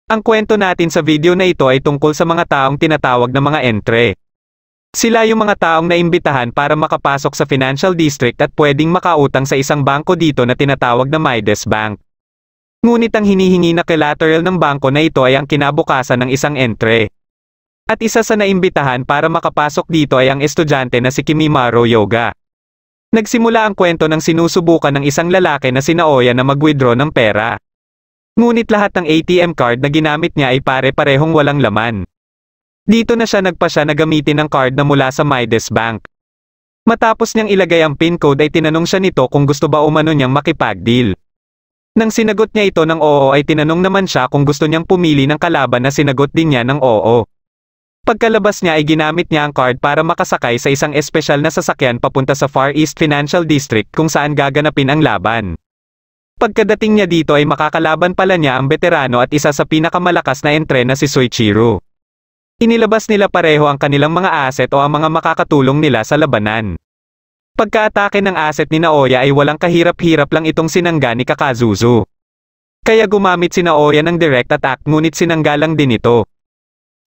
Ang kwento natin sa video na ito ay tungkol sa mga taong tinatawag na mga entre. Sila yung mga taong naimbitahan para makapasok sa financial district at pwedeng makautang sa isang bangko dito na tinatawag na Midas Bank. Ngunit ang hinihingi na collateral ng bangko na ito ay ang kinabukasan ng isang entre. At isa sa naimbitahan para makapasok dito ay ang estudyante na si Kimimaro Yoga. Nagsimula ang kwento ng sinusubukan ng isang lalaki na si Naoya na mag-withdraw ng pera. Ngunit lahat ng ATM card na ginamit niya ay pare-parehong walang laman. Dito na siya nagpasya na gamitin ang card na mula sa Midas Bank. Matapos niyang ilagay ang PIN code ay tinanong siya nito kung gusto ba umano niyang makipag-deal. Nang sinagot niya ito ng oo ay tinanong naman siya kung gusto niyang pumili ng kalaban na sinagot din niya ng oo. Pagkalabas niya ay ginamit niya ang card para makasakay sa isang espesyal na sasakyan papunta sa Far East Financial District kung saan gaganapin ang laban. Pagkadating niya dito ay makakalaban pala niya ang veterano at isa sa pinakamalakas na entre na si Soichiro. Inilabas nila pareho ang kanilang mga asset o ang mga makakatulong nila sa labanan. Pagkaatake ng asset ni Naoya ay walang kahirap-hirap lang itong sinangga ni Kakazuzu. Kaya gumamit si Naoya ng direct attack ngunit sinangga lang din ito.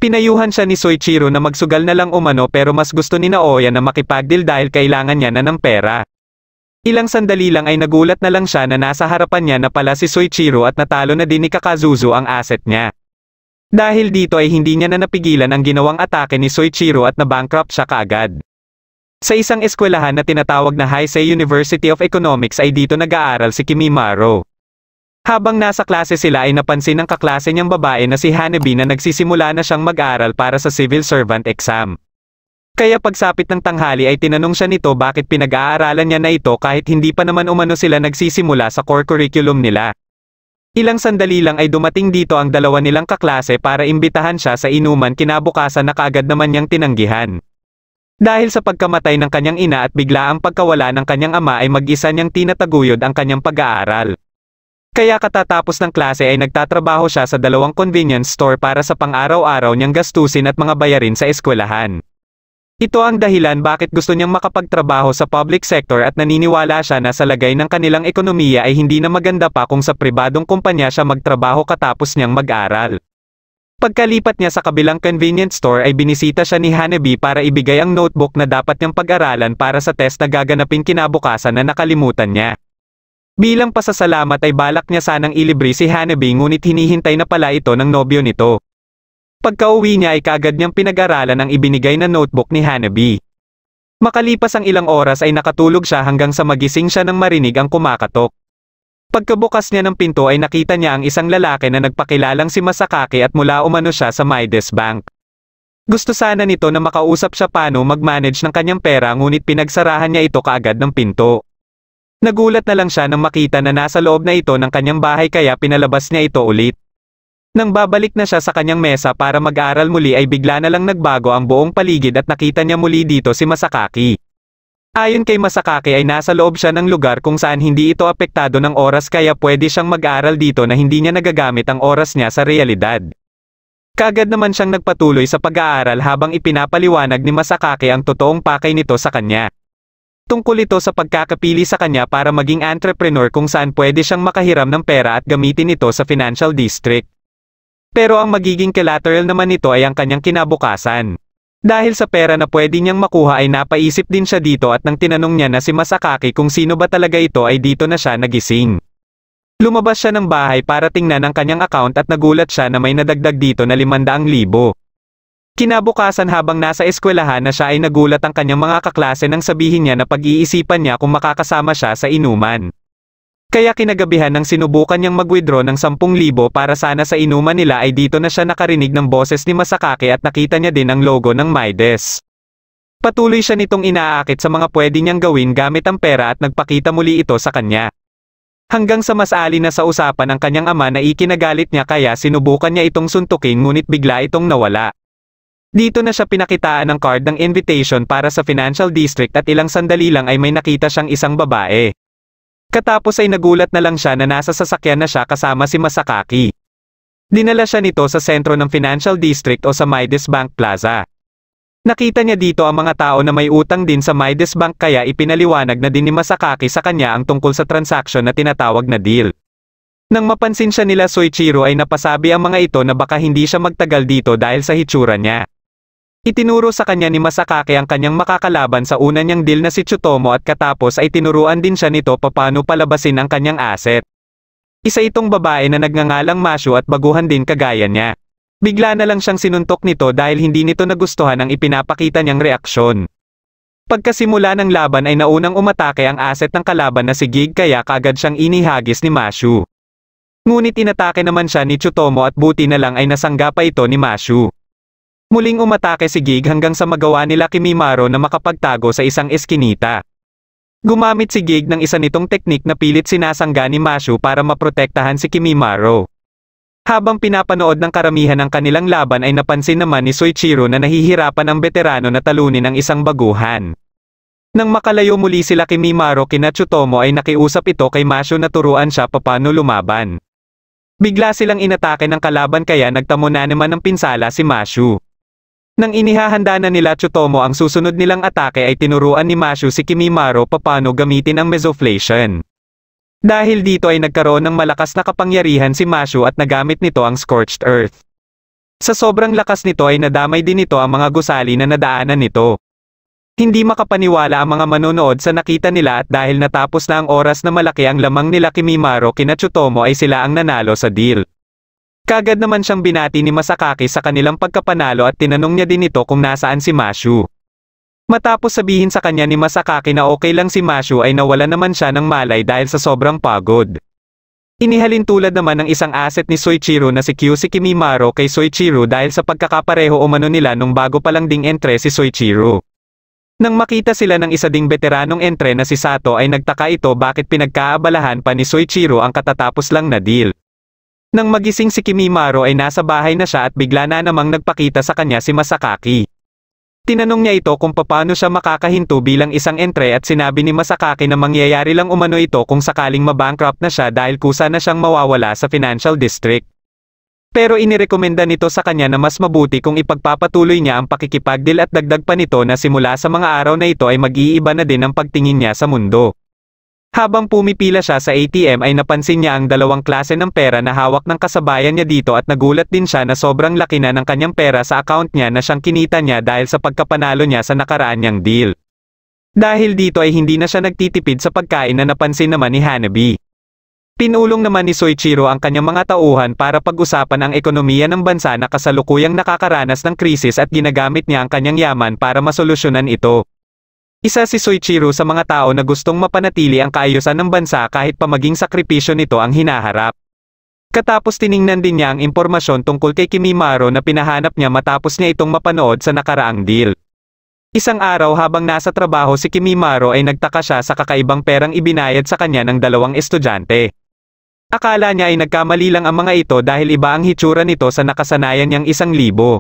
Pinayuhan siya ni Soichiro na magsugal na lang umano pero mas gusto ni Naoya na makipagdeal dahil kailangan niya na ng pera. Ilang sandali lang ay nagulat na lang siya na nasa harapan niya na pala si Soichiro at natalo na din ni Kakazuzu ang asset niya. Dahil dito ay hindi niya na napigilan ang ginawang atake ni Soichiro at na-bankrupt siya kaagad. Sa isang eskwelahan na tinatawag na Heisei University of Economics ay dito nag-aaral si Kimimaro. Habang nasa klase sila ay napansin ng kaklase niyang babae na si Hanabi na nagsisimula na siyang mag-aral para sa civil servant exam. Kaya pagsapit ng tanghali ay tinanong siya nito bakit pinag-aaralan niya na ito kahit hindi pa naman umano sila nagsisimula sa core curriculum nila. Ilang sandali lang ay dumating dito ang dalawa nilang kaklase para imbitahan siya sa inuman kinabukasan na kaagad naman niyang tinanggihan. Dahil sa pagkamatay ng kanyang ina at bigla ang pagkawala ng kanyang ama ay mag-isa niyang tinataguyod ang kanyang pag-aaral. Kaya katatapos ng klase ay nagtatrabaho siya sa dalawang convenience store para sa pang-araw-araw niyang gastusin at mga bayarin sa eskwelahan. Ito ang dahilan bakit gusto niyang makapagtrabaho sa public sector at naniniwala siya na sa lagay ng kanilang ekonomiya ay hindi na maganda pa kung sa pribadong kumpanya siya magtrabaho katapos niyang mag-aral. Pagkalipat niya sa kabilang convenience store ay binisita siya ni Hanabi para ibigay ang notebook na dapat niyang pag-aralan para sa test na gaganapin kinabukasan na nakalimutan niya. Bilang pasasalamat ay balak niya sanang ilibre si Hanabi ngunit hinihintay na pala ito ng nobyo nito. Pagka-uwi niya ay kaagad niyang pinag-aralan ang ibinigay na notebook ni Hanabi. Makalipas ang ilang oras ay nakatulog siya hanggang sa magising siya nang marinig ang kumakatok. Pagkabukas niya ng pinto ay nakita niya ang isang lalaki na nagpakilalang si Masakaki at mula umano siya sa Midas Bank. Gusto sana nito na makausap siya paano mag-manage ng kanyang pera ngunit pinagsarahan niya ito kaagad ng pinto. Nagulat na lang siya nang makita na nasa loob na ito ng kanyang bahay kaya pinalabas niya ito ulit. Nang babalik na siya sa kanyang mesa para mag-aral muli ay bigla na lang nagbago ang buong paligid at nakita niya muli dito si Masakaki. Ayon kay Masakaki ay nasa loob siya ng lugar kung saan hindi ito apektado ng oras kaya pwede siyang mag-aral dito na hindi niya nagagamit ang oras niya sa realidad. Kaagad naman siyang nagpatuloy sa pag-aaral habang ipinapaliwanag ni Masakaki ang totoong pakay nito sa kanya. Tungkol ito sa pagkakapili sa kanya para maging entrepreneur kung saan pwede siyang makahiram ng pera at gamitin ito sa financial district. Pero ang magiging collateral naman nito ay ang kanyang kinabukasan. Dahil sa pera na pwede niyang makuha ay napaisip din siya dito at nang tinanong niya na si Masakaki kung sino ba talaga ito ay dito na siya nagising. Lumabas siya ng bahay para tingnan ang kanyang account at nagulat siya na may nadagdag dito na 500,000. Kinabukasan habang nasa eskwelahan na siya ay nagulat ang kanyang mga kaklase nang sabihin niya na pag-iisipan niya kung makakasama siya sa inuman. Kaya kinagabihan nang sinubukan niyang mag-withdraw ng 10,000 para sana sa inuman nila ay dito na siya nakarinig ng boses ni Masakaki at nakita niya din ang logo ng Midas. Patuloy siya nitong inaakit sa mga pwede niyang gawin gamit ang pera at nagpakita muli ito sa kanya. Hanggang sa mas ali na sa usapan ang kanyang ama na ikinagalit niya kaya sinubukan niya itong suntukin ngunit bigla itong nawala. Dito na siya pinakitaan ng card ng invitation para sa financial district at ilang sandali lang ay may nakita siyang isang babae. Katapos ay nagulat na lang siya na nasa sasakyan na siya kasama si Masakaki. Dinala siya nito sa sentro ng financial district o sa Midas Bank Plaza. Nakita niya dito ang mga tao na may utang din sa Midas Bank kaya ipinaliwanag na din ni Masakaki sa kanya ang tungkol sa transaksyon na tinatawag na deal. Nang mapansin siya nila Soichiro ay napasabi ang mga ito na baka hindi siya magtagal dito dahil sa hitsura niya. Itinuro sa kanya ni Masakake ang kanyang makakalaban sa una niyang deal na si Tsutomu at katapos ay tinuruan din siya nito paano palabasin ang kanyang asset. Isa itong babae na nagngangalang Mashu at baguhan din kagaya niya. Bigla na lang siyang sinuntok nito dahil hindi nito nagustuhan ang ipinapakita niyang reaksyon. Pagkasimula ng laban ay naunang umatake ang asset ng kalaban na si Gig kaya kaagad siyang inihagis ni Mashu. Ngunit inatake naman siya ni Tsutomu at buti na lang ay nasangga pa ito ni Mashu. Muling umatake si Gig hanggang sa magawa nila Kimimaro na makapagtago sa isang eskinita. Gumamit si Gig ng isa nitong teknik na pilit sinasangga ni Mashu para maprotektahan si Kimimaro. Habang pinapanood ng karamihan ng kanilang laban ay napansin naman ni Soichiro na nahihirapan ang veterano na talunin ang isang baguhan. Nang makalayo muli sila Kimimaro kina Tsutomu ay nakiusap ito kay Mashu na turuan siya paano lumaban. Bigla silang inatake ng kalaban kaya nagtamo na naman ng pinsala si Mashu. Nang inihahanda na nila Tsutomu ang susunod nilang atake ay tinuruan ni Mashu si Kimimaro paano gamitin ang Mesoflation. Dahil dito ay nagkaroon ng malakas na kapangyarihan si Mashu at nagamit nito ang Scorched Earth. Sa sobrang lakas nito ay nadamay din nito ang mga gusali na nadaanan nito. Hindi makapaniwala ang mga manonood sa nakita nila at dahil natapos na ang oras na malaki ang lamang nila Kimimaro kina Tsutomu ay sila ang nanalo sa deal. Kagad naman siyang binati ni Masakake sa kanilang pagkapanalo at tinanong niya din ito kung nasaan si Mashu. Matapos sabihin sa kanya ni Masakake na okay lang si Mashu ay nawala naman siya ng malay dahil sa sobrang pagod. Inihalin tulad naman ng isang asset ni Soichiro na si Kyushi Kimimaro kay Soichiro dahil sa pagkakapareho umano nila nung bago pa lang ding entre si Soichiro. Nang makita sila ng isa ding veteranong entre na si Sato ay nagtaka ito bakit pinagkaabalahan pa ni Soichiro ang katatapos lang na deal. Nang magising si Kimimaro ay nasa bahay na siya at bigla na namang nagpakita sa kanya si Masakake. Tinanong niya ito kung paano siya makakahinto bilang isang entre at sinabi ni Masakake na mangyayari lang umano ito kung sakaling mabankrupt na siya dahil kusa na siyang mawawala sa financial district. Pero inirekomenda nito sa kanya na mas mabuti kung ipagpapatuloy niya ang pakikipagdeal at dagdag pa nito na simula sa mga araw na ito ay mag-iiba na din ang pagtingin niya sa mundo. Habang pumipila siya sa ATM ay napansin niya ang dalawang klase ng pera na hawak ng kasabayan niya dito at nagulat din siya na sobrang laki na ng kanyang pera sa account niya na siyang kinita niya dahil sa pagkapanalo niya sa nakaraan niyang deal. Dahil dito ay hindi na siya nagtitipid sa pagkain na napansin naman ni Hanabi. Pinulong naman ni Soichiro ang kanyang mga tauhan para pag-usapan ang ekonomiya ng bansa na kasalukuyang nakakaranas ng krisis at ginagamit niya ang kanyang yaman para masolusyonan ito. Isa si Soichiro sa mga tao na gustong mapanatili ang kaayusan ng bansa kahit pa maging sakripisyo nito ang hinaharap. Katapos tiningnan din niya ang impormasyon tungkol kay Kimimaro na pinahanap niya matapos niya itong mapanood sa nakaraang deal. Isang araw habang nasa trabaho si Kimimaro ay nagtaka siya sa kakaibang perang ibinayad sa kanya ng dalawang estudyante. Akala niya ay nagkamali lang ang mga ito dahil iba ang hitsura nito sa nakasanayan niyang 1,000.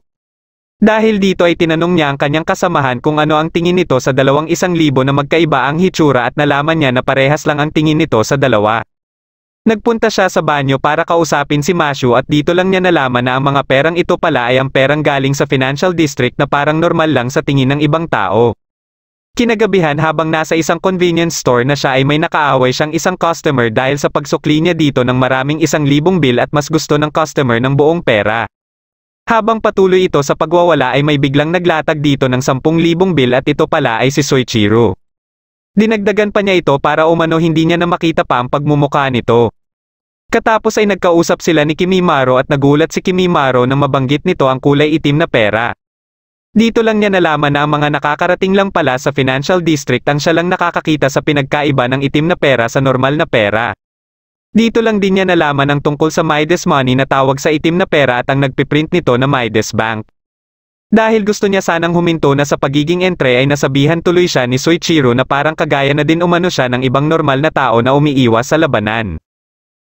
Dahil dito ay tinanong niya ang kanyang kasamahan kung ano ang tingin nito sa dalawang 1,000 na magkaiba ang hitsura at nalaman niya na parehas lang ang tingin nito sa dalawa. Nagpunta siya sa banyo para kausapin si Mashu at dito lang niya nalaman na ang mga perang ito pala ay ang perang galing sa financial district na parang normal lang sa tingin ng ibang tao. Kinagabihan habang nasa isang convenience store na siya ay may nakaaway siyang isang customer dahil sa pagsukli niya dito ng maraming 1,000 bill at mas gusto ng customer ng buong pera. Habang patuloy ito sa pagwawala ay may biglang naglatag dito ng 10,000 bill at ito pala ay si Soichiro. Dinagdagan pa niya ito para umano hindi niya na makita pa ang pagmumukha nito. Katapos ay nagkausap sila ni Kimimaro at nagulat si Kimimaro na mabanggit nito ang kulay itim na pera. Dito lang niya nalaman na ang mga nakakarating lang pala sa financial district ang siya lang nakakakita sa pinagkaiba ng itim na pera sa normal na pera. Dito lang din niya nalaman ang tungkol sa Midas Money na tawag sa itim na pera at ang nagpiprint nito na Midas Bank. Dahil gusto niya sanang huminto na sa pagiging entre ay nasabihan tuloy siya ni Soichiro na parang kagaya na din umano siya ng ibang normal na tao na umiiwas sa labanan.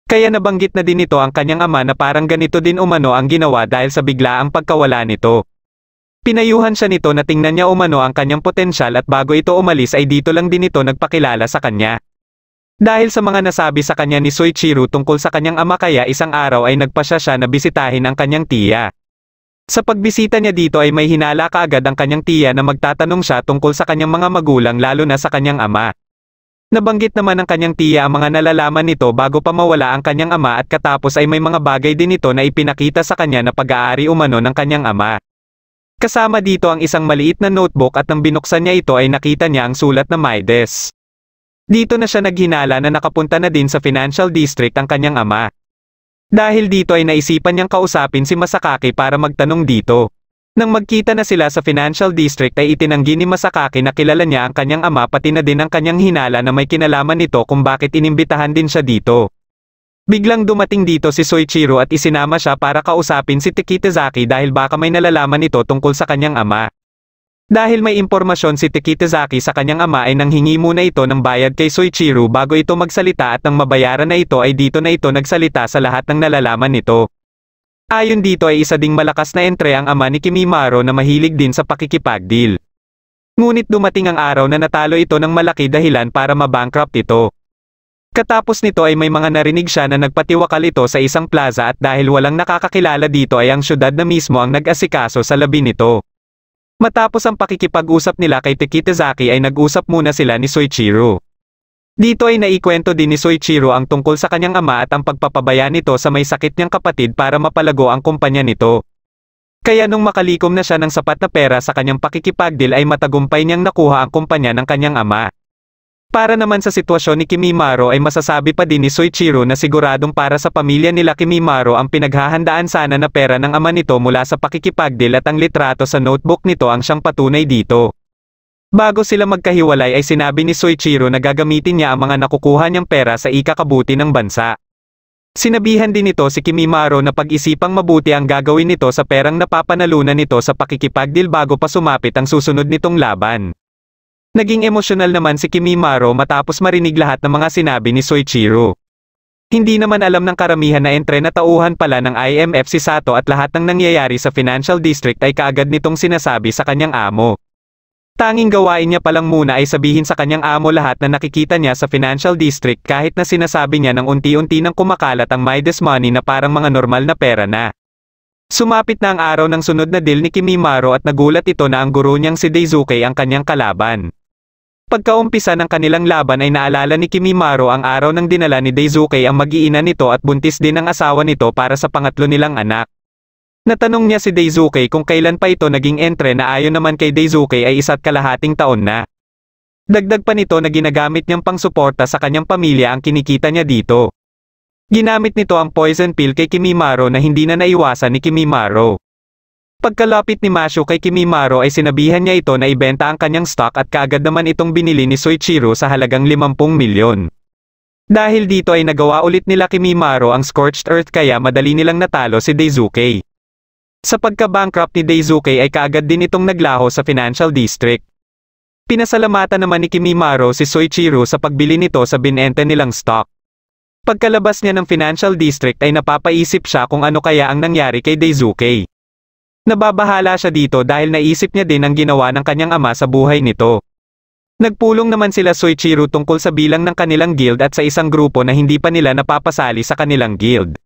Kaya nabanggit na din ito ang kanyang ama na parang ganito din umano ang ginawa dahil sa biglaang pagkawala nito. Pinayuhan siya nito na tingnan niya umano ang kanyang potensyal at bago ito umalis ay dito lang din ito nagpakilala sa kanya. Dahil sa mga nasabi sa kanya ni Soichiro tungkol sa kanyang ama kaya isang araw ay nagpasya siya na bisitahin ang kanyang tiya. Sa pagbisita niya dito ay may hinala kaagad ang kanyang tiya na magtatanong siya tungkol sa kanyang mga magulang lalo na sa kanyang ama. Nabanggit naman ng kanyang tiya ang mga nalalaman nito bago pa mawala ang kanyang ama at katapos ay may mga bagay din ito na ipinakita sa kanya na pag-aari umano ng kanyang ama. Kasama dito ang isang maliit na notebook at nang binuksan niya ito ay nakita niya ang sulat na Midas. Dito na siya naghinala na nakapunta na din sa financial district ang kanyang ama. Dahil dito ay naisipan niyang kausapin si Masakaki para magtanong dito. Nang magkita na sila sa financial district ay itinanggi ni Masakaki na kilala niya ang kanyang ama pati na din ang kanyang hinala na may kinalaman nito kung bakit inimbitahan din siya dito. Biglang dumating dito si Soichiro at isinama siya para kausapin si Takitazaki dahil baka may nalalaman ito tungkol sa kanyang ama. Dahil may impormasyon si Takitazaki sa kanyang ama ay nanghingi muna ito ng bayad kay Soichiro bago ito magsalita at nang mabayaran na ito ay dito na ito nagsalita sa lahat ng nalalaman nito. Ayon dito ay isa ding malakas na entre ang ama ni Kimimaro na mahilig din sa pakikipagdeal. Ngunit dumating ang araw na natalo ito ng malaki dahilan para mabankrupt ito. Katapos nito ay may mga narinig siya na nagpatiwakal ito sa isang plaza at dahil walang nakakakilala dito ay ang syudad na mismo ang nag-asikaso sa labi nito. Matapos ang pakikipag-usap nila kay Takitazaki ay nag-usap muna sila ni Soichiro. Dito ay naikwento din ni Soichiro ang tungkol sa kanyang ama at ang pagpapabaya nito sa may sakit niyang kapatid para mapalago ang kumpanya nito. Kaya nung makalikom na siya ng sapat na pera sa kanyang pakikipagdeal ay matagumpay niyang nakuha ang kumpanya ng kanyang ama. Para naman sa sitwasyon ni Kimimaro ay masasabi pa din ni Soichiro na siguradong para sa pamilya nila Kimimaro ang pinaghahandaan sana na pera ng ama nito mula sa pakikipagdeal at ang litrato sa notebook nito ang siyang patunay dito. Bago sila magkahiwalay ay sinabi ni Soichiro na gagamitin niya ang mga nakukuha niyang pera sa ikakabuti ng bansa. Sinabihan din nito si Kimimaro na pag-isipang mabuti ang gagawin nito sa perang napapanalunan nito sa pakikipagdeal bago pa sumapit ang susunod nitong laban. Naging emosyonal naman si Kimimaro matapos marinig lahat ng mga sinabi ni Soichiro. Hindi naman alam ng karamihan na entre na tauhan pala ng IMF si Sato at lahat ng nangyayari sa financial district ay kaagad nitong sinasabi sa kanyang amo. Tanging gawain niya palang muna ay sabihin sa kanyang amo lahat na nakikita niya sa financial district kahit na sinasabi niya ng unti-unti nang kumakalat ang Midas money na parang mga normal na pera na. Sumapit na ang araw ng sunod na deal ni Kimimaro at nagulat ito na ang guro niyang si Daisuke ang kanyang kalaban. Pagkaumpisa ng kanilang laban ay naalala ni Kimimaro ang araw ng dinala ni Daisuke ang mag-iina nito at buntis din ang asawa nito para sa pangatlo nilang anak. Natanong niya si Daisuke kung kailan pa ito naging entre na ayon naman kay Daisuke ay 1.5 taon na. Dagdag pa nito na ginagamit niyang pangsuporta sa kanyang pamilya ang kinikita niya dito. Ginamit nito ang poison pill kay Kimimaro na hindi na naiwasan ni Kimimaro. Pagkalapit ni Masho kay Kimimaro ay sinabihan niya ito na ibenta ang kanyang stock at kaagad naman itong binili ni Soichiro sa halagang 50 milyon. Dahil dito ay nagawa ulit nila Kimimaro ang scorched earth kaya madali nilang natalo si Daisuke. Sa pagka-bankrupt ni Daisuke ay kaagad din itong naglaho sa financial district. Pinasalamatan naman ni Kimimaro si Soichiro sa pagbili nito sa binenta nilang stock. Pagkalabas niya ng financial district ay napapaisip siya kung ano kaya ang nangyari kay Daisuke. Nababahala siya dito dahil naisip niya din ang ginawa ng kanyang ama sa buhay nito. Nagpulong naman sila Soichiro tungkol sa bilang ng kanilang guild at sa isang grupo na hindi pa nila napapasali sa kanilang guild.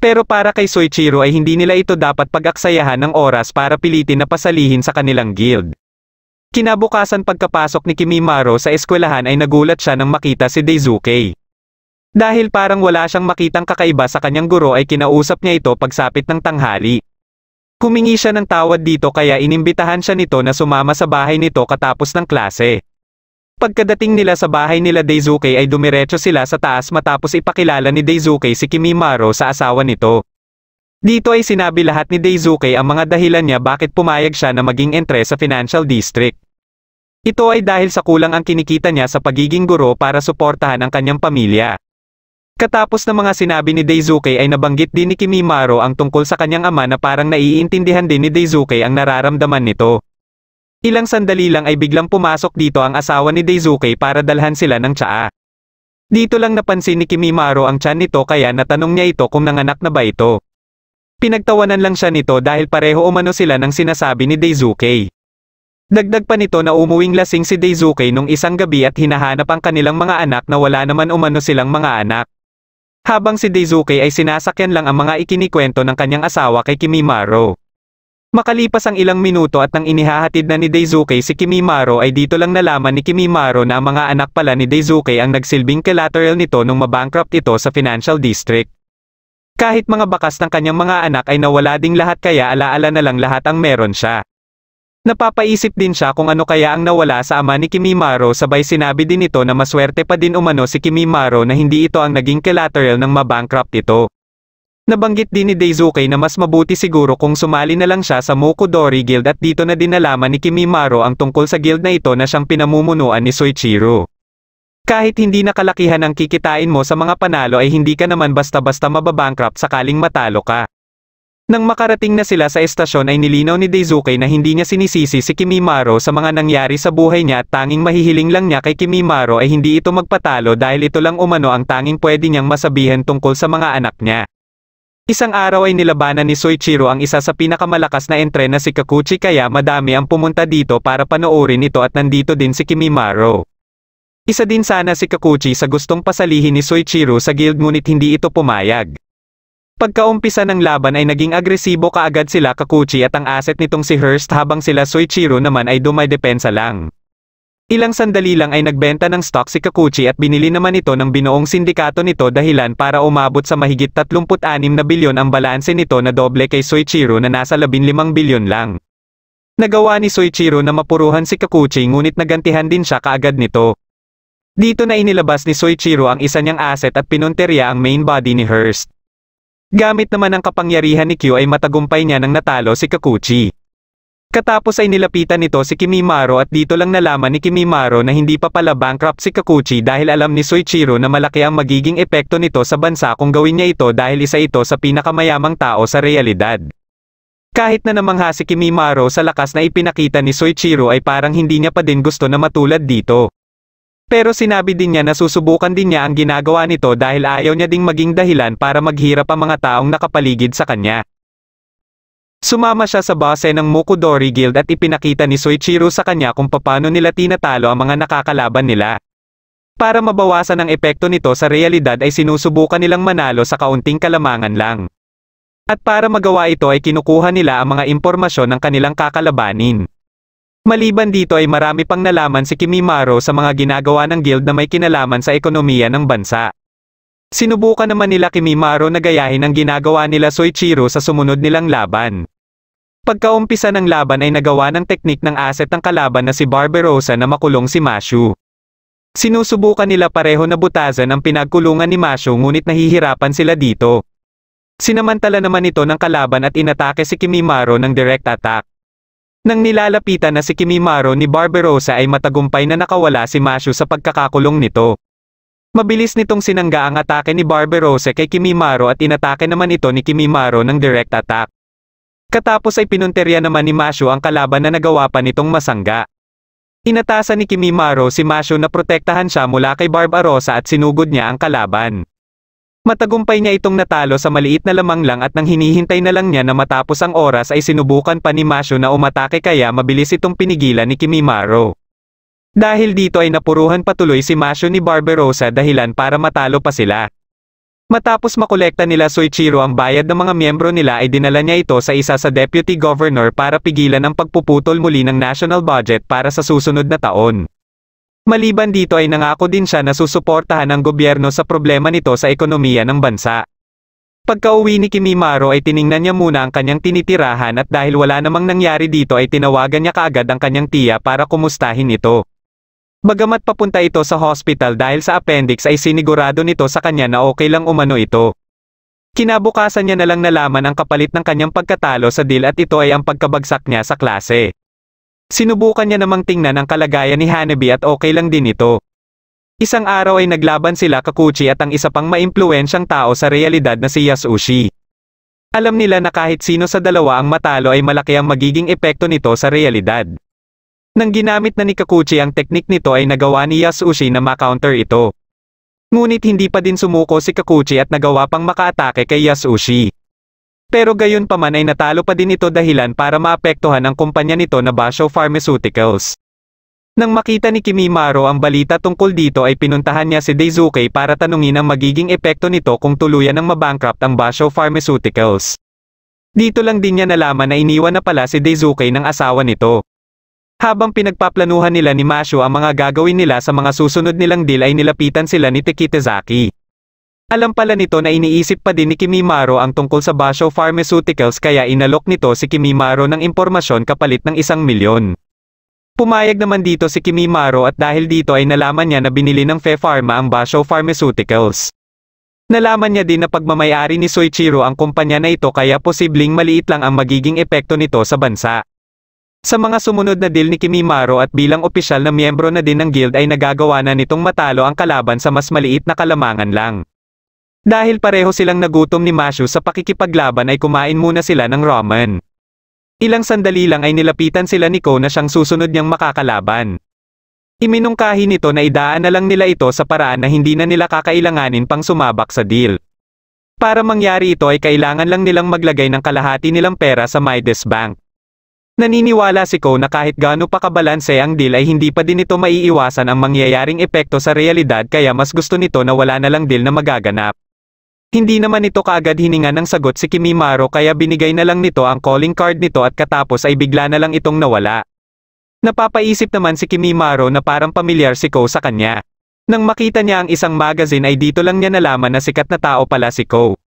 Pero para kay Soichiro ay hindi nila ito dapat pag-aksayahan ng oras para pilitin na pasalihin sa kanilang guild. Kinabukasan pagkapasok ni Kimimaro sa eskwelahan ay nagulat siya nang makita si Daisuke. Dahil parang wala siyang makitang kakaiba sa kanyang guro ay kinausap niya ito pagsapit ng tanghali. Humingi siya ng tawad dito kaya inimbitahan siya nito na sumama sa bahay nito katapos ng klase. Pagkadating nila sa bahay nila Daisuke ay dumiretso sila sa taas matapos ipakilala ni Daisuke si Kimimaro sa asawa nito. Dito ay sinabi lahat ni Daisuke ang mga dahilan niya bakit pumayag siya na maging entre sa financial district. Ito ay dahil sa kulang ang kinikita niya sa pagiging guro para suportahan ang kanyang pamilya. Katapos ng mga sinabi ni Daisuke ay nabanggit din ni Kimimaro ang tungkol sa kanyang ama na parang naiintindihan din ni Daisuke ang nararamdaman nito. Ilang sandali lang ay biglang pumasok dito ang asawa ni Daisuke para dalhan sila ng tsaa. Dito lang napansin ni Kimimaro ang tiyan nito kaya natanong niya ito kung nanganak na ba ito. Pinagtawanan lang siya nito dahil pareho umano sila ng sinasabi ni Daisuke. Dagdag pa nito na umuwing lasing si Daisuke nung isang gabi at hinahanap ang kanilang mga anak na wala naman umano silang mga anak. Habang si Daisuke ay sinasakyan lang ang mga ikinikwento ng kanyang asawa kay Kimimaro. Makalipas ang ilang minuto at nang inihahatid na ni Daisuke si Kimimaro ay dito lang nalaman ni Kimimaro na ang mga anak pala ni Daisuke ang nagsilbing collateral nito nung mabankrupt ito sa financial district. Kahit mga bakas ng kanyang mga anak ay nawala ding lahat kaya alaala na lang lahat ang meron siya. Napapaisip din siya kung ano kaya ang nawala sa ama ni Kimimaro sabay sinabi din ito na maswerte pa din umano si Kimimaro na hindi ito ang naging collateral ng mabankrupt ito. Nabanggit din ni Daisuke na mas mabuti siguro kung sumali na lang siya sa Mokodori Guild at dito na din nalaman ni Kimimaro ang tungkol sa guild na ito na siyang pinamumunuan ni Soichiro. Kahit hindi nakalakihan ang kikitain mo sa mga panalo ay hindi ka naman basta-basta mababankrupt sakaling matalo ka. Nang makarating na sila sa estasyon ay nilinaw ni Daisuke na hindi niya sinisisi si Kimimaro sa mga nangyari sa buhay niya at tanging mahihiling lang niya kay Kimimaro ay hindi ito magpatalo dahil ito lang umano ang tanging pwede niyang masabihan tungkol sa mga anak niya. Isang araw ay nilabanan ni Soichiro ang isa sa pinakamalakas na entre na si Kakuchi kaya madami ang pumunta dito para panoorin ito at nandito din si Kimimaro. Isa din sana si Kakuchi sa gustong pasalihin ni Soichiro sa guild ngunit hindi ito pumayag. Pagkaumpisa ng laban ay naging agresibo kaagad sila Kakuchi at ang asset nitong si Hearst habang sila Soichiro naman ay dumadepensa lang. Ilang sandali lang ay nagbenta ng stock si Kakuchi at binili naman ito ng binuong sindikato nito dahilan para umabot sa mahigit 36 na bilyon ang balanse nito na doble kay Soichiro na nasa 15 bilyon lang. Nagawa ni Soichiro na mapuruhan si Kakuchi ngunit nagantihan din siya kaagad nito. Dito na inilabas ni Soichiro ang isa niyang asset at pinunterya ang main body ni Hearst. Gamit naman ang kapangyarihan ni Q ay matagumpay niya nang natalo si Kakuchi. Katapos ay nilapitan nito si Kimimaro at dito lang nalaman ni Kimimaro na hindi pa pala bankrupt si Kakuchi dahil alam ni Soichiro na malaki ang magiging epekto nito sa bansa kung gawin niya ito dahil isa ito sa pinakamayamang tao sa realidad. Kahit na namangha si Kimimaro sa lakas na ipinakita ni Soichiro ay parang hindi niya pa din gusto na matulad dito. Pero sinabi din niya na susubukan din niya ang ginagawa nito dahil ayaw niya ding maging dahilan para maghirap ang mga taong nakapaligid sa kanya. Sumama siya sa base ng Mokodori Guild at ipinakita ni Soichiro sa kanya kung paano nila tinatalo ang mga nakakalaban nila. Para mabawasan ang epekto nito sa realidad ay sinusubukan nilang manalo sa kaunting kalamangan lang. At para magawa ito ay kinukuha nila ang mga impormasyon ng kanilang kakalabanin. Maliban dito ay marami pang nalaman si Kimimaro sa mga ginagawa ng guild na may kinalaman sa ekonomiya ng bansa. Sinubukan naman nila Kimimaro na gayahin ang ginagawa nila Soichiro sa sumunod nilang laban. Pagkaumpisa ng laban ay nagawa ng teknik ng asset ng kalaban na si Barbarossa na makulong si Mashu. Sinusubukan nila pareho na butasan ang pinagkulungan ni Mashu ngunit nahihirapan sila dito. Sinamantala naman ito ng kalaban at inatake si Kimimaro ng direct attack. Nang nilalapitan na si Kimimaro ni Barbarossa ay matagumpay na nakawala si Mashu sa pagkakakulong nito. Mabilis nitong sinangga ang atake ni Barbarossa kay Kimimaro at inatake naman ito ni Kimimaro ng direct attack. Katapos ay pinunterya naman ni Mashu ang kalaban na nagawa pa nitong masangga. Inatasan ni Kimimaro si Mashu na protektahan siya mula kay Barbarossa at sinugod niya ang kalaban. Matagumpay niya itong natalo sa maliit na lamang lang at nang hinihintay na lang niya na matapos ang oras ay sinubukan pa ni Mashu na umatake kaya mabilis itong pinigilan ni Kimimaro. Dahil dito ay napuruhan patuloy si Mashu ni Barbarossa dahilan para matalo pa sila. Matapos makolekta nila Soichiro ang bayad ng mga miyembro nila ay dinala niya ito sa isa sa deputy governor para pigilan ang pagpuputol muli ng national budget para sa susunod na taon. Maliban dito ay nangako din siya na susuportahan ang gobyerno sa problema nito sa ekonomiya ng bansa. Pagka-uwi ni Kimimaro ay tiningnan niya muna ang kanyang tinitirahan at dahil wala namang nangyari dito ay tinawagan niya kaagad ang kanyang tiya para kumustahin ito. Bagamat papunta ito sa hospital dahil sa appendix ay sinigurado nito sa kanya na okay lang umano ito. Kinabukasan niya na lang nalaman ang kapalit ng kanyang pagkatalo sa deal at ito ay ang pagkabagsak niya sa klase. Sinubukan niya namang tingnan ang kalagayan ni Hanabi at okay lang din ito. Isang araw ay naglaban sila Kakuchi at ang isa pang maimpluwensyang tao sa realidad na si Yasushi. Alam nila na kahit sino sa dalawa ang matalo ay malaki ang magiging epekto nito sa realidad. Nang ginamit na ni Kakuchi ang teknik nito ay nagawa ni Yasushi na ma-counter ito. Ngunit hindi pa din sumuko si Kakuchi at nagawa pang makaatake kay Yasushi. Pero gayon pa man ay natalo pa din ito dahilan para maapektuhan ang kumpanya nito na Basho Pharmaceuticals. Nang makita ni Kimimaro ang balita tungkol dito ay pinuntahan niya si Daisuke para tanungin ang magiging epekto nito kung tuluyan ng mabankrupt ang Basho Pharmaceuticals. Dito lang din niya nalaman na iniwan na pala si Daisuke ng asawa nito. Habang pinagpaplanuhan nila ni Mashu ang mga gagawin nila sa mga susunod nilang deal ay nilapitan sila ni Takitazaki. Alam pala nito na iniisip pa din ni Kimimaro ang tungkol sa Basho Pharmaceuticals kaya inalok nito si Kimimaro ng impormasyon kapalit ng 1,000,000. Pumayag naman dito si Kimimaro at dahil dito ay nalaman niya na binili ng Fe Pharma ang Basho Pharmaceuticals. Nalaman niya din na pagmamayari ni Soichiro ang kumpanya na ito kaya posibleng maliit lang ang magiging epekto nito sa bansa. Sa mga sumunod na deal ni Kimimaro at bilang opisyal na miyembro na din ng guild ay nagagawa na nitong matalo ang kalaban sa mas maliit na kalamangan lang. Dahil pareho silang nagutom ni Mashu sa pakikipaglaban ay kumain muna sila ng ramen. Ilang sandali lang ay nilapitan sila ni Ko na siyang susunod niyang makakalaban. Iminungkahi nito na idaan na lang nila ito sa paraan na hindi na nila kakailanganin pang sumabak sa deal. Para mangyari ito ay kailangan lang nilang maglagay ng kalahati nilang pera sa Midas Bank. Naniniwala si Ko na kahit gaano pa kabalanse ang deal ay hindi pa din ito maiiwasan ang mangyayaring epekto sa realidad kaya mas gusto nito na wala na lang deal na magaganap. Hindi naman ito kaagad hininga ng sagot si Kimimaro kaya binigay na lang nito ang calling card nito at katapos ay bigla na lang itong nawala. Napapaisip naman si Kimimaro na parang pamilyar si Ko sa kanya. Nang makita niya ang isang magazine ay dito lang niya nalaman na sikat na tao pala si Ko.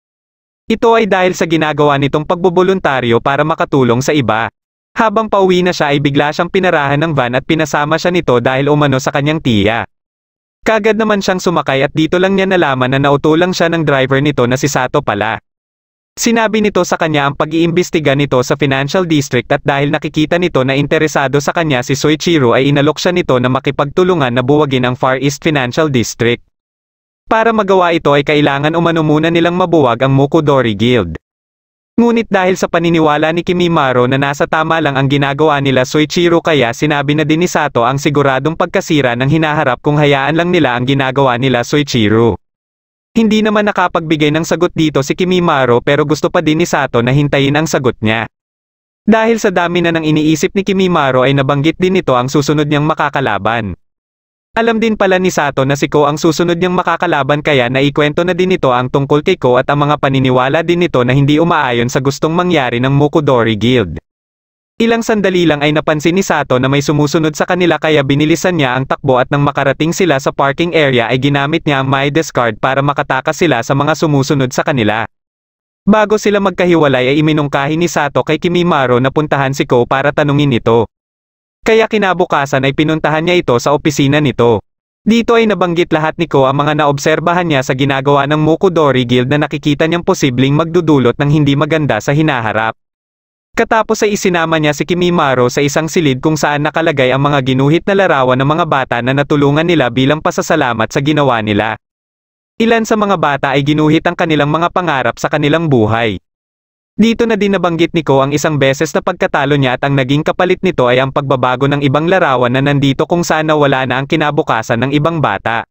Ito ay dahil sa ginagawa nitong pagboboluntaryo para makatulong sa iba. Habang pauwi na siya ay bigla siyang pinarahan ng van at pinasama siya nito dahil umano sa kanyang tiya. Kagad naman siyang sumakay at dito lang niya nalaman na nautulang siya ng driver nito na si Sato pala. Sinabi nito sa kanya ang pag-iimbestiga nito sa Financial District at dahil nakikita nito na interesado sa kanya si Soichiro ay inalok siya nito na makipagtulungan na buwagin ang Far East Financial District. Para magawa ito ay kailangan umano muna nilang mabuwag ang Mukudori Guild. Ngunit dahil sa paniniwala ni Kimimaro na nasa tama lang ang ginagawa nila Soichiro kaya sinabi na din ni Sato ang siguradong pagkasira ng hinaharap kung hayaan lang nila ang ginagawa nila Soichiro. Hindi naman nakapagbigay ng sagot dito si Kimimaro pero gusto pa din ni Sato na hintayin ang sagot niya. Dahil sa dami na ng iniisip ni Kimimaro ay nabanggit din nito ang susunod niyang makakalaban. Alam din pala ni Sato na si Ko ang susunod niyang makakalaban kaya naikwento na din nito ang tungkol kay Ko at ang mga paniniwala din nito na hindi umaayon sa gustong mangyari ng Mukudori Guild. Ilang sandali lang ay napansin ni Sato na may sumusunod sa kanila kaya binilisan niya ang takbo at nang makarating sila sa parking area ay ginamit niya ang Midas card para makatakas sila sa mga sumusunod sa kanila. Bago sila magkahiwalay ay iminungkahi ni Sato kay Kimimaro na puntahan si Ko para tanungin ito. Kaya kinabukasan ay pinuntahan niya ito sa opisina nito. Dito ay nabanggit lahat ni Ko ang mga naobserbahan niya sa ginagawa ng Mukudori Guild na nakikita niyang posibleng magdudulot ng hindi maganda sa hinaharap. Katapos ay isinama niya si Kimimaro sa isang silid kung saan nakalagay ang mga ginuhit na larawan ng mga bata na natulungan nila bilang pasasalamat sa ginawa nila. Ilan sa mga bata ay ginuhit ang kanilang mga pangarap sa kanilang buhay. Dito na din nabanggit ni Ko ang isang beses na pagkatalo niya at ang naging kapalit nito ay ang pagbabago ng ibang larawan na nandito kung saan nawala na ang kinabukasan ng ibang bata.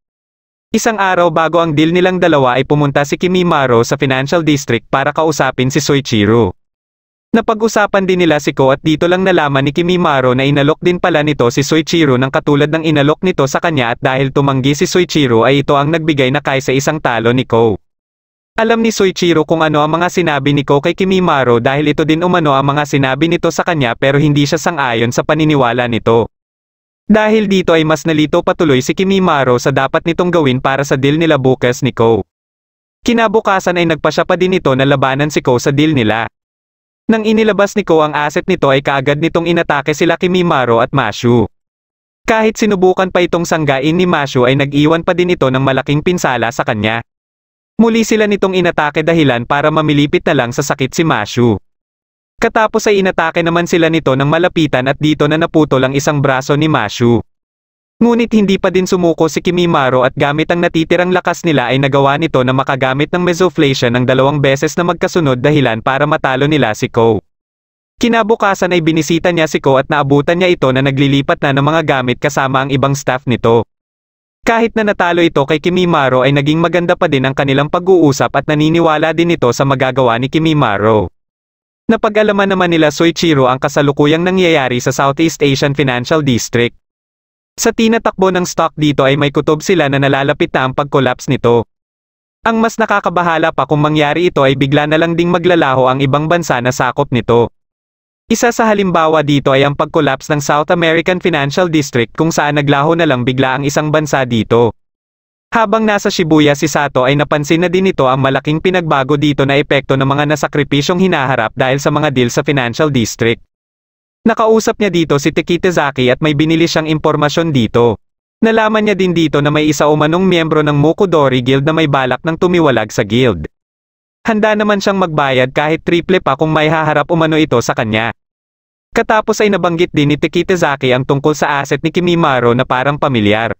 Isang araw bago ang deal nilang dalawa ay pumunta si Kimimaro sa Financial District para kausapin si Soichiro. Napag-usapan din nila si Ko at dito lang nalaman ni Kimimaro na inalok din pala nito si Soichiro ng katulad ng inalok nito sa kanya at dahil tumanggi si Soichiro ay ito ang nagbigay na kaysa isang talo ni Ko. Alam ni Soichiro kung ano ang mga sinabi ni Ko kay Kimimaro dahil ito din umano ang mga sinabi nito sa kanya pero hindi siya sang-ayon sa paniniwala nito. Dahil dito ay mas nalito patuloy si Kimimaro sa dapat nitong gawin para sa deal nila bukas ni Ko. Kinabukasan ay nagpasya pa din ito na labanan si Ko sa deal nila. Nang inilabas ni Ko ang asset nito ay kaagad nitong inatake sila Kimimaro at Mashu. Kahit sinubukan pa itong sanggain ni Mashu ay nag-iwan pa din ito ng malaking pinsala sa kanya. Muli sila nitong inatake dahilan para mamilipit na lang sa sakit si Mashu. Katapos ay inatake naman sila nito ng malapitan at dito na naputol ang isang braso ni Mashu. Ngunit hindi pa din sumuko si Kimimaro at gamit ang natitirang lakas nila ay nagawa nito na makagamit ng Mesoflation ng 2 beses na magkasunod dahilan para matalo nila si Ko. Kinabukasan ay binisita niya si Ko at naabutan niya ito na naglilipat na ng mga gamit kasama ang ibang staff nito. Kahit na natalo ito kay Kimimaro ay naging maganda pa din ang kanilang pag-uusap at naniniwala din ito sa magagawa ni Kimimaro. Napag-alaman naman nila Soichiro ang kasalukuyang nangyayari sa Southeast Asian Financial District. Sa tinatakbo ng stock dito ay may kutob sila na nalalapit na ang pag-collapse nito. Ang mas nakakabahala pa kung mangyari ito ay bigla na lang ding maglalaho ang ibang bansa na sakop nito. Isa sa halimbawa dito ay ang pag-collapse ng South American Financial District kung saan naglaho na lang bigla ang isang bansa dito. Habang nasa Shibuya si Sato ay napansin na din nito ang malaking pinagbago dito na epekto ng mga nasakripisyong hinaharap dahil sa mga deal sa Financial District. Nakausap niya dito si Tekitizaki at may binili siyang impormasyon dito. Nalaman niya din dito na may isa umanong miyembro ng Mukudori Guild na may balak ng tumiwalag sa guild. Handa naman siyang magbayad kahit triple pa kung may haharap umano ito sa kanya. Katapos ay nabanggit din ni Tekitizaki ang tungkol sa asset ni Kimimaro na parang pamilyar.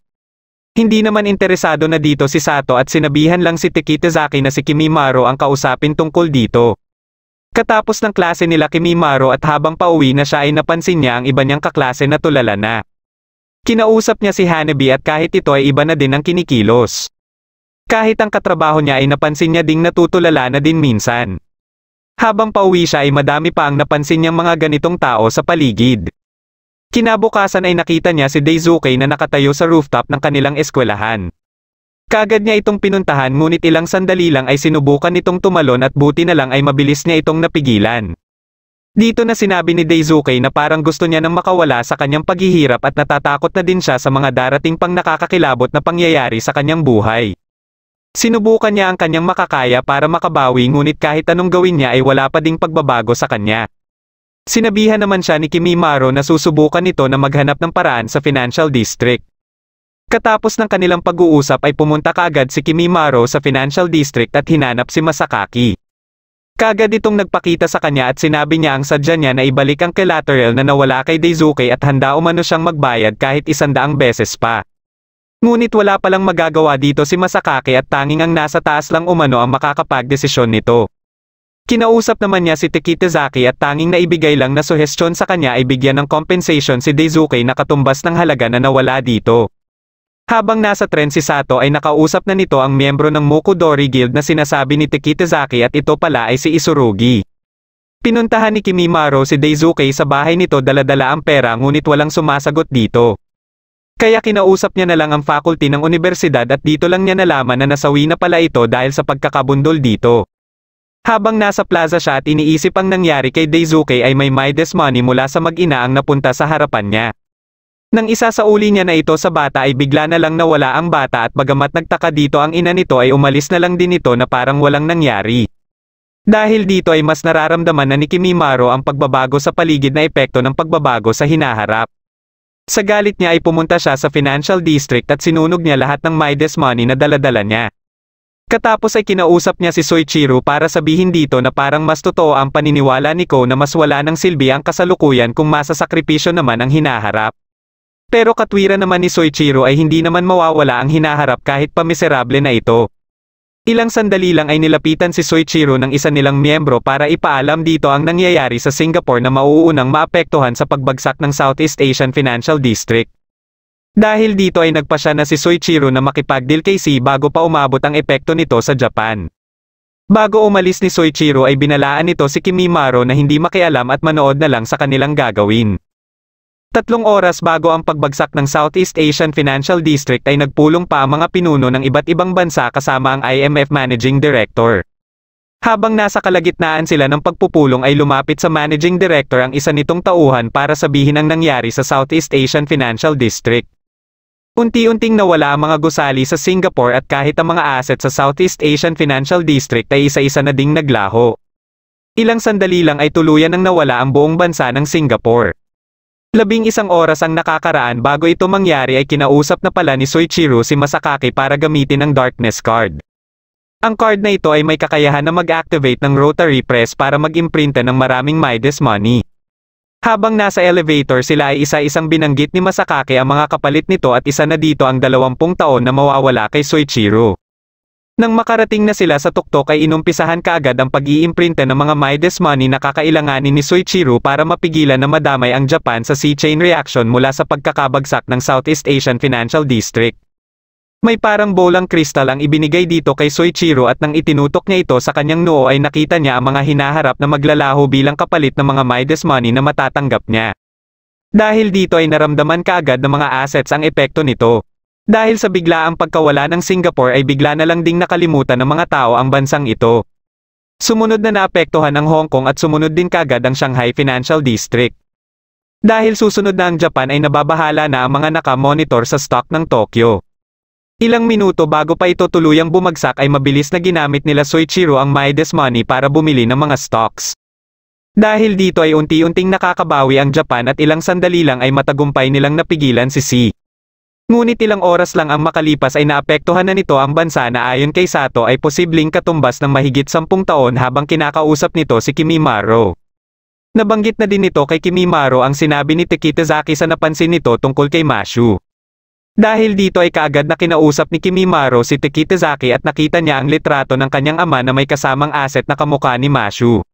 Hindi naman interesado na dito si Sato at sinabihan lang si Tekitizaki na si Kimimaro ang kausapin tungkol dito. Katapos ng klase nila Kimimaro at habang pauwi na siya ay napansin niya ang iba niyang kaklase na tulala na. Kinausap niya si Hanabi at kahit ito ay iba na din ang kinikilos. Kahit ang katrabaho niya ay napansin niya ding natutulala na din minsan. Habang pauwi siya ay madami pa ang napansin niyang mga ganitong tao sa paligid. Kinabukasan ay nakita niya si Daisuke na nakatayo sa rooftop ng kanilang eskwelahan. Kaagad niya itong pinuntahan ngunit ilang sandali lang ay sinubukan itong tumalon at buti na lang ay mabilis niya itong napigilan. Dito na sinabi ni Daisuke na parang gusto niya nang makawala sa kanyang paghihirap at natatakot na din siya sa mga darating pang nakakakilabot na pangyayari sa kanyang buhay. Sinubukan niya ang kanyang makakaya para makabawi ngunit kahit anong gawin niya ay wala pa ding pagbabago sa kanya. Sinabihan naman siya ni Kimimaro na susubukan nito na maghanap ng paraan sa Financial District. Katapos ng kanilang pag-uusap ay pumunta kaagad si Kimimaro sa Financial District at hinanap si Masakaki. Kaagad itong nagpakita sa kanya at sinabi niya ang sadya niya na ibalik ang collateral na nawala kay Daisuke at handa umano siyang magbayad kahit 100 beses pa. Ngunit wala palang magagawa dito si Masakaki at tanging ang nasa taas lang umano ang makakapagdesisyon nito. Kinausap naman niya si Tekitizaki at tanging naibigay lang na suhestyon sa kanya ay bigyan ng compensation si Daisuke na katumbas ng halaga na nawala dito. Habang nasa tren si Sato ay nakausap na nito ang miyembro ng Mukudori Guild na sinasabi ni Tekitizaki at ito pala ay si Isurugi. Pinuntahan ni Kimimaro si Daisuke sa bahay nito dala-dala ang pera ngunit walang sumasagot dito. Kaya kinausap niya na lang ang faculty ng universidad at dito lang niya nalaman na nasawi na pala ito dahil sa pagkakabundol dito. Habang nasa plaza siya at iniisip ang nangyari kay Daisuke ay may Midas money mula sa mag-ina ang napunta sa harapan niya. Nang isa sa uli niya na ito sa bata ay bigla na lang nawala ang bata at bagamat nagtaka dito ang ina nito ay umalis na lang din ito na parang walang nangyari. Dahil dito ay mas nararamdaman na ni Kimimaro ang pagbabago sa paligid na epekto ng pagbabago sa hinaharap. Sa galit niya ay pumunta siya sa Financial District at sinunog niya lahat ng Midas money na dala-dala niya. Katapos ay kinausap niya si Soichiro para sabihin dito na parang mas totoo ang paniniwala ni Ko na mas wala ng silbi ang kasalukuyan kung masasakripisyo naman ang hinaharap. Pero katwiran naman ni Soichiro ay hindi naman mawawala ang hinaharap kahit pamiserable na ito. Ilang sandali lang ay nilapitan si Soichiro ng isa nilang miyembro para ipaalam dito ang nangyayari sa Singapore na mauunang maapektuhan sa pagbagsak ng Southeast Asian Financial District. Dahil dito ay nagpasya na si Soichiro na makipagdeal kay C bago pa umabot ang epekto nito sa Japan. Bago umalis ni Soichiro ay binalaan nito si Kimimaro na hindi makialam at manood na lang sa kanilang gagawin. 3 oras bago ang pagbagsak ng Southeast Asian Financial District ay nagpulong pa ang mga pinuno ng iba't ibang bansa kasama ang IMF Managing Director. Habang nasa kalagitnaan sila ng pagpupulong ay lumapit sa Managing Director ang isa nitong tauhan para sabihin ang nangyari sa Southeast Asian Financial District. Unti-unting nawala ang mga gusali sa Singapore at kahit ang mga asset sa Southeast Asian Financial District ay isa-isa na ding naglaho. Ilang sandali lang ay tuluyan ang nawala ang buong bansa ng Singapore. 11 oras ang nakakaraan bago ito mangyari ay kinausap na pala ni Soichiro si Masakaki para gamitin ang Darkness Card. Ang card na ito ay may kakayahan na mag-activate ng rotary press para mag-imprinta ng maraming Midas money. Habang nasa elevator sila ay isa-isang binanggit ni Masakaki ang mga kapalit nito at isa na dito ang 20 taon na mawawala kay Soichiro. Nang makarating na sila sa tuktok ay inumpisahan kaagad ang pag-iimprinta ng mga Midas money na kakailanganin ni Soichiro para mapigilan na madamay ang Japan sa sea-chain reaction mula sa pagkakabagsak ng Southeast Asian Financial District. May parang bolang kristal ang ibinigay dito kay Soichiro at nang itinutok niya ito sa kanyang noo ay nakita niya ang mga hinaharap na maglalaho bilang kapalit ng mga Midas money na matatanggap niya. Dahil dito ay naramdaman kaagad ng mga assets ang epekto nito. Dahil sa biglaang pagkawala ng Singapore ay bigla na lang ding nakalimutan ng mga tao ang bansang ito. Sumunod na naapektuhan ang Hong Kong at sumunod din kagad ang Shanghai Financial District. Dahil susunod na ang Japan ay nababahala na ang mga naka-monitor sa stock ng Tokyo. Ilang minuto bago pa ito tuluyang bumagsak ay mabilis na ginamit nila Soichiro ang Midas Money para bumili ng mga stocks. Dahil dito ay unti-unting nakakabawi ang Japan at ilang sandali lang ay matagumpay nilang napigilan si Xi. Ngunit ilang oras lang ang makalipas ay naapektuhan na nito ang bansa na ayon kay Sato ay posibleng katumbas ng mahigit 10 taon habang kinakausap nito si Kimimaro. Nabanggit na din nito kay Kimimaro ang sinabi ni Takitazaki sa napansin nito tungkol kay Mashu. Dahil dito ay kaagad na kinausap ni Kimimaro si Takitazaki at nakita niya ang litrato ng kanyang ama na may kasamang asset na kamukha ni Mashu.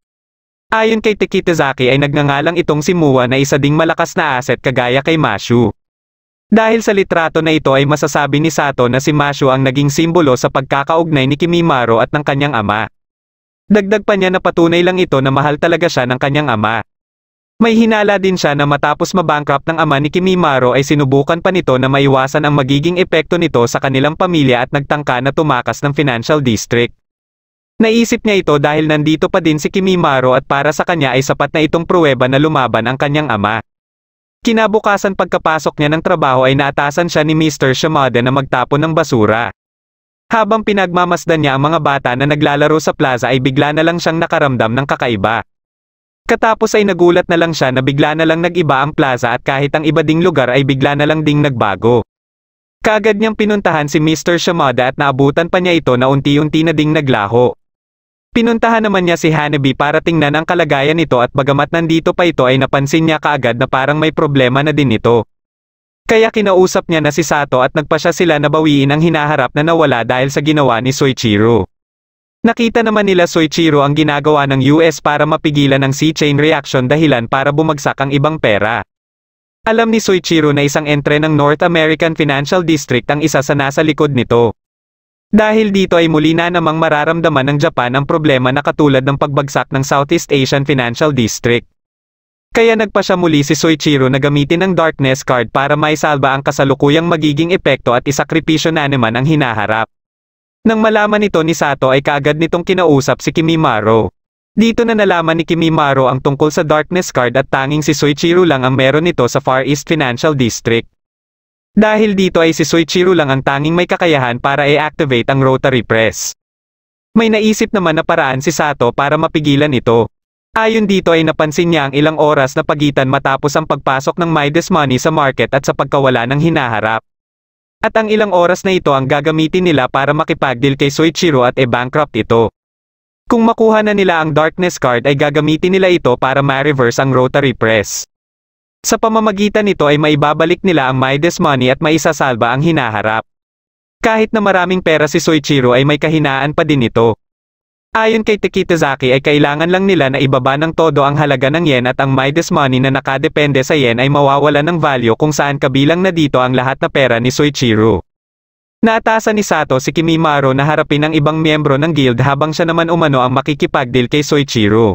Ayon kay Takitazaki ay nagngangalang itong si Mua na isa ding malakas na asset kagaya kay Mashu. Dahil sa litrato na ito ay masasabi ni Sato na si Mashu ang naging simbolo sa pagkakaugnay ni Kimimaro at ng kanyang ama. Dagdag pa niya na patunay lang ito na mahal talaga siya ng kanyang ama. May hinala din siya na matapos mabankrupt ng ama ni Kimimaro ay sinubukan pa nito na maiwasan ang magiging epekto nito sa kanilang pamilya at nagtangka na tumakas ng financial district. Naisip niya ito dahil nandito pa din si Kimimaro at para sa kanya ay sapat na itong pruweba na lumaban ang kanyang ama. Kinabukasan pagkapasok niya ng trabaho ay naatasan siya ni Mr. Shimada na magtapon ng basura. Habang pinagmamasdan niya ang mga bata na naglalaro sa plaza ay bigla na lang siyang nakaramdam ng kakaiba. Katapos ay nagulat na lang siya na bigla na lang nag-iba ang plaza at kahit ang iba ding lugar ay bigla na lang ding nagbago. Kaagad niyang pinuntahan si Mr. Shimada at naabutan pa niya ito na unti-unti na ding naglaho. Pinuntahan naman niya si Hanabi para tingnan ang kalagayan nito at bagamat nandito pa ito ay napansin niya kaagad na parang may problema na din ito. Kaya kinausap niya na si Sato at nagpa siya sila na bawiin ang hinaharap na nawala dahil sa ginawa ni Soichiro. Nakita naman nila Soichiro ang ginagawa ng US para mapigilan ang C-chain reaction dahilan para bumagsak ang ibang pera. Alam ni Soichiro na isang entre ng North American Financial District ang isa sa nasa likod nito. Dahil dito ay muli na namang mararamdaman ng Japan ang problema na katulad ng pagbagsak ng Southeast Asian Financial District. Kaya nagpa siya muli si Soichiro na gamitin ang Darkness card para maisalba ang kasalukuyang magiging epekto at isakripisyo na naman ang hinaharap. Nang malaman ito ni Sato ay kaagad nitong kinausap si Kimimaro. Dito na nalaman ni Kimimaro ang tungkol sa Darkness card at tanging si Soichiro lang ang meron nito sa Far East Financial District. Dahil dito ay si Soichiro lang ang tanging may kakayahan para i-activate ang Rotary Press. May naisip naman na paraan si Sato para mapigilan ito. Ayon dito ay napansin niya ang ilang oras na pagitan matapos ang pagpasok ng Midas Money sa market at sa pagkawala ng hinaharap. At ang ilang oras na ito ang gagamitin nila para makipagdeal kay Soichiro at e-bankrupt ito. Kung makuha na nila ang Darkness card ay gagamitin nila ito para ma-reverse ang Rotary Press. Sa pamamagitan nito ay maibabalik nila ang Midas Money at maisasalba ang hinaharap. Kahit na maraming pera si Soichiro ay may kahinaan pa din ito. Ayon kay Takitazaki ay kailangan lang nila na ibaba ng todo ang halaga ng yen at ang Midas Money na nakadepende sa yen ay mawawala ng value kung saan kabilang na dito ang lahat na pera ni Soichiro. Naatasan ni Sato si Kimimaro na harapin ang ibang miyembro ng guild habang siya naman umano ang makikipagdeal kay Soichiro.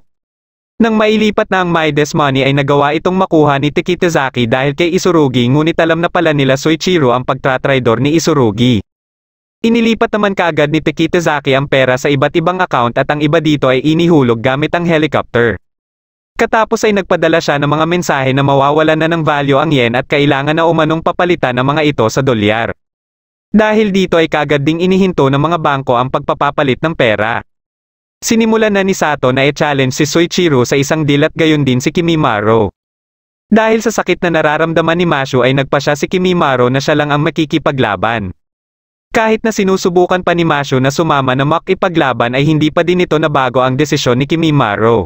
Nang mailipat na ang Midas Money ay nagawa itong makuha ni Takitazaki dahil kay Isurugi ngunit alam na pala nila Soichiro ang pagtatraidor ni Isurugi. Inilipat naman kaagad ni Takitazaki ang pera sa iba't ibang account at ang iba dito ay inihulog gamit ang helicopter. Katapos ay nagpadala siya ng mga mensahe na mawawalan na ng value ang yen at kailangan na umanong papalitan ang mga ito sa dolyar. Dahil dito ay kaagad ding inihinto ng mga bangko ang pagpapapalit ng pera. Sinimulan na ni Sato na i-challenge si Soichiro sa isang deal at gayon din si Kimimaro. Dahil sa sakit na nararamdaman ni Mashu ay nagpa siya si Kimimaro na siya lang ang makikipaglaban. Kahit na sinusubukan pa ni Mashu na sumama na makipaglaban ay hindi pa din ito nabago ang desisyon ni Kimimaro.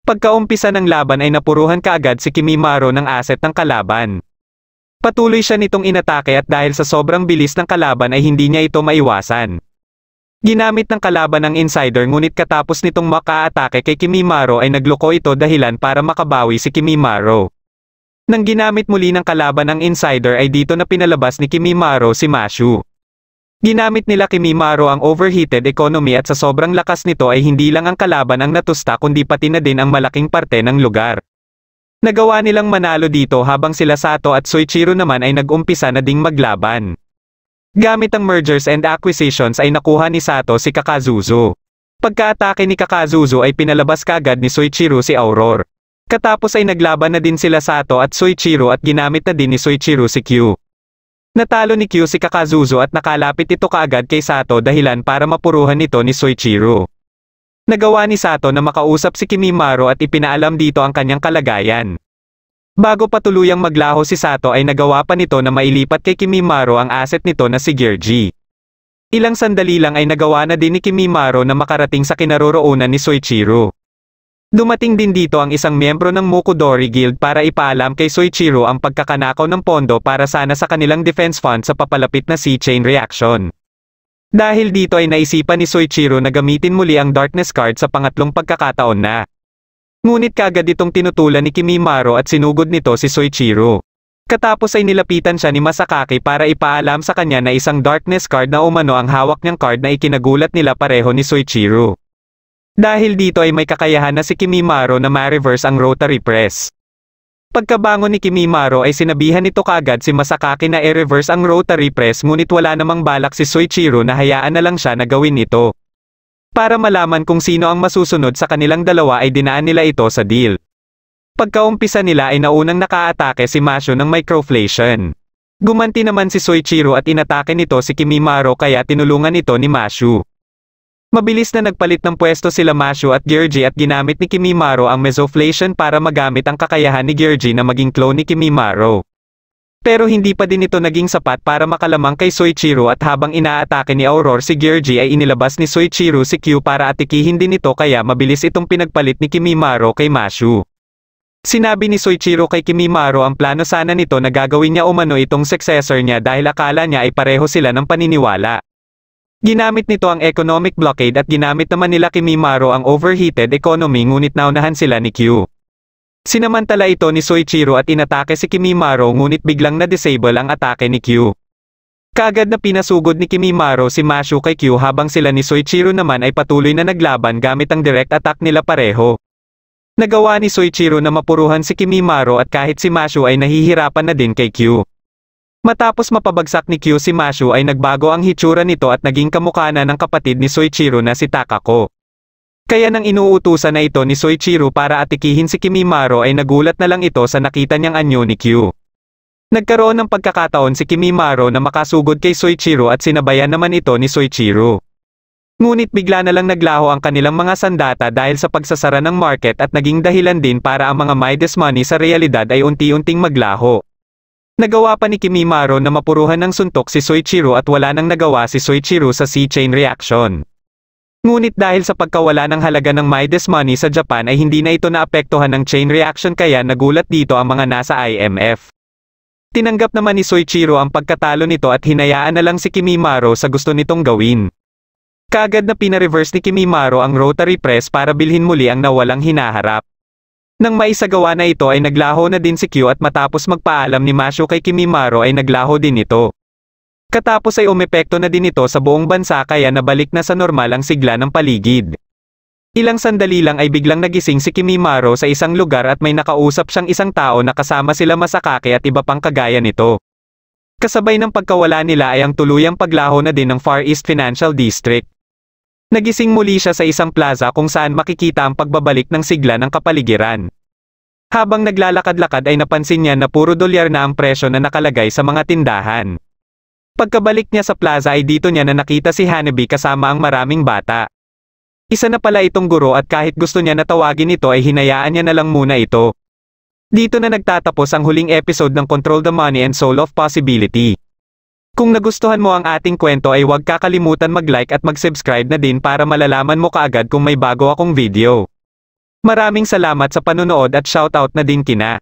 Pagkaumpisa ng laban ay napuruhan kaagad si Kimimaro ng asset ng kalaban. Patuloy siya nitong inatake at dahil sa sobrang bilis ng kalaban ay hindi niya ito maiwasan. Ginamit ng kalaban ang insider ngunit katapos nitong makaatake kay Kimimaro ay nagloko ito dahilan para makabawi si Kimimaro. Nang ginamit muli ng kalaban ang insider ay dito na pinalabas ni Kimimaro si Mashu. Ginamit nila Kimimaro ang overheated economy at sa sobrang lakas nito ay hindi lang ang kalaban ang natusta kundi pati na din ang malaking parte ng lugar. Nagawa nilang manalo dito habang sila Sato at Soichiro naman ay nag-umpisa na ding maglaban. Gamit ang mergers and acquisitions ay nakuha ni Sato si Kakazuzu. Pagka-atake ni Kakazuzu ay pinalabas kaagad ni Soichiro si Aurora. Katapos ay naglaban na din sila Sato at Soichiro at ginamit na din ni Soichiro si Q. Natalo ni Q si Kakazuzu at nakalapit ito kaagad kay Sato dahilan para mapuruhan ito ni Soichiro. Nagawa ni Sato na makausap si Kimimaro at ipinaalam dito ang kanyang kalagayan. Bago pa tuluyang maglaho si Sato ay nagawa pa nito na mailipat kay Kimimaro ang asset nito na si Georgie. Ilang sandali lang ay nagawa na din ni Kimimaro na makarating sa kinaroroonan ni Soichiro. Dumating din dito ang isang miyembro ng Mukudori Guild para ipaalam kay Soichiro ang pagkakanakaw ng pondo para sana sa kanilang defense fund sa papalapit na sea chain reaction. Dahil dito ay naisipan ni Soichiro na gamitin muli ang Darkness card sa pangatlong pagkakataon na. Ngunit kaagad itong tinutulan ni Kimimaro at sinugod nito si Soichiro. Katapos ay nilapitan siya ni Masakaki para ipaalam sa kanya na isang Darkness card na umano ang hawak niyang card na ikinagulat nila pareho ni Soichiro. Dahil dito ay may kakayahan na si Kimimaro na ma-reverse ang rotary press. Pagkabangon ni Kimimaro ay sinabihan nito kaagad si Masakaki na i-reverse ang rotary press ngunit wala namang balak si Soichiro na hayaan na lang siya na gawin ito. Para malaman kung sino ang masusunod sa kanilang dalawa ay dinaan nila ito sa deal. Pagkaumpisa nila ay naunang nakaatake si Mashu ng microflation. Gumanti naman si Soichiro at inatake nito si Kimimaro kaya tinulungan ito ni Mashu. Mabilis na nagpalit ng pwesto sila Mashu at Georgie at ginamit ni Kimimaro ang mesoflation para magamit ang kakayahan ni Georgie na maging clone ni Kimimaro. Pero hindi pa din ito naging sapat para makalamang kay Soichiro at habang inaatake ni Aurora si Georgie ay inilabas ni Soichiro si Q para atikihin din ito kaya mabilis itong pinagpalit ni Kimimaro kay Mashu. Sinabi ni Soichiro kay Kimimaro ang plano sana nito na gagawin niya umano itong successor niya dahil akala niya ay pareho sila ng paniniwala. Ginamit nito ang economic blockade at ginamit naman nila Kimimaro ang overheated economy ngunit naunahan sila ni Q. Sinamantala ito ni Soichiro at inatake si Kimimaro ngunit biglang na-disable ang atake ni Q. Kaagad na pinasugod ni Kimimaro si Mashu kay Q habang sila ni Soichiro naman ay patuloy na naglaban gamit ang direct attack nila pareho. Nagawa ni Soichiro na mapuruhan si Kimimaro at kahit si Mashu ay nahihirapan na din kay Q. Matapos mapabagsak ni Q si Mashu ay nagbago ang hitsura nito at naging kamukha na ng kapatid ni Soichiro na si Takako. Kaya nang inuutusan na ito ni Soichiro para atikihin si Kimimaro ay nagulat na lang ito sa nakita niyang anyo ni Q. Nagkaroon ng pagkakataon si Kimimaro na makasugod kay Soichiro at sinabayan naman ito ni Soichiro. Ngunit bigla na lang naglaho ang kanilang mga sandata dahil sa pagsasara ng market at naging dahilan din para ang mga Midas money sa realidad ay unti-unting maglaho. Nagawa pa ni Kimimaro na mapuruhan ng suntok si Soichiro at wala nang nagawa si Soichiro sa sea chain reaction. Ngunit dahil sa pagkawala ng halaga ng Midas money sa Japan ay hindi na ito naapektuhan ng chain reaction kaya nagulat dito ang mga nasa IMF. Tinanggap naman ni Soichiro ang pagkatalo nito at hinayaan na lang si Kimimaro sa gusto nitong gawin. Kaagad na pina-reverse ni Kimimaro ang rotary press para bilhin muli ang nawalang hinaharap. Nang maisagawa na ito ay naglaho na din si Q at matapos magpaalam ni Mashu kay Kimimaro ay naglaho din ito. Katapos ay umepekto na din ito sa buong bansa kaya nabalik na sa normal ang sigla ng paligid. Ilang sandali lang ay biglang nagising si Kimimaro sa isang lugar at may nakausap siyang isang tao na kasama sila Masakaki at iba pang kagaya nito. Kasabay ng pagkawala nila ay ang tuluyang paglaho na din ng Far East Financial District. Nagising muli siya sa isang plaza kung saan makikita ang pagbabalik ng sigla ng kapaligiran. Habang naglalakad-lakad ay napansin niya na puro dolyar na ang presyo na nakalagay sa mga tindahan. Pagkabalik niya sa plaza ay dito niya na nakita si Hanabi kasama ang maraming bata. Isa na pala itong guro at kahit gusto niya na tawagin ito ay hinayaan niya na lang muna ito. Dito na nagtatapos ang huling episode ng Control the Money and Soul of Possibility. Kung nagustuhan mo ang ating kwento ay huwag kakalimutan mag-like at mag-subscribe na din para malalaman mo kaagad kung may bago akong video. Maraming salamat sa panonood at shoutout na din kina